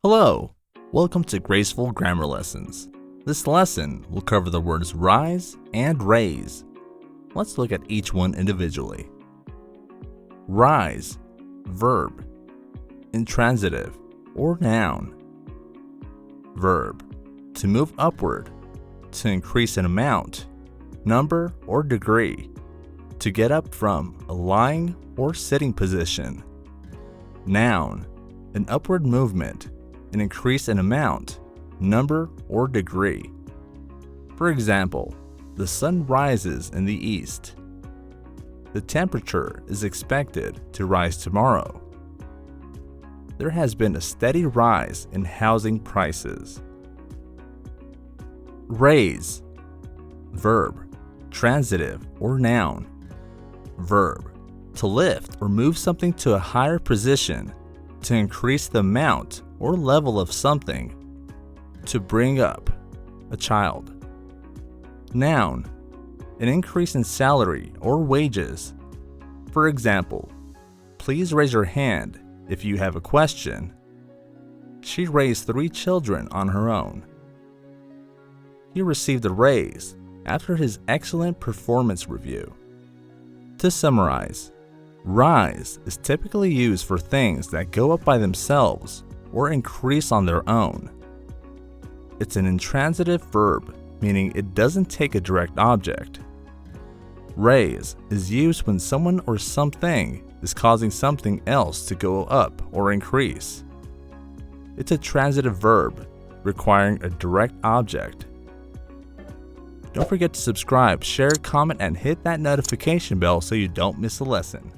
Hello, welcome to Graceful Grammar Lessons. This lesson will cover the words rise and raise. Let's look at each one individually. Rise, verb, intransitive or noun. Verb, to move upward, to increase an amount, number or degree, to get up from a lying or sitting position. Noun, an upward movement, an increase in amount, number or degree. For example, the sun rises in the east. The temperature is expected to rise tomorrow. There has been a steady rise in housing prices. Raise, verb, transitive or noun. Verb, to lift or move something to a higher position, to increase the amount or level of something, to bring up, a child. Noun, an increase in salary or wages. For example, please raise your hand if you have a question. She raised 3 children on her own. He received a raise after his excellent performance review. To summarize, rise is typically used for things that go up by themselves or increase on their own. It's an intransitive verb, meaning it doesn't take a direct object. Raise is used when someone or something is causing something else to go up or increase. It's a transitive verb requiring a direct object. Don't forget to subscribe, share, comment, and hit that notification bell so you don't miss a lesson.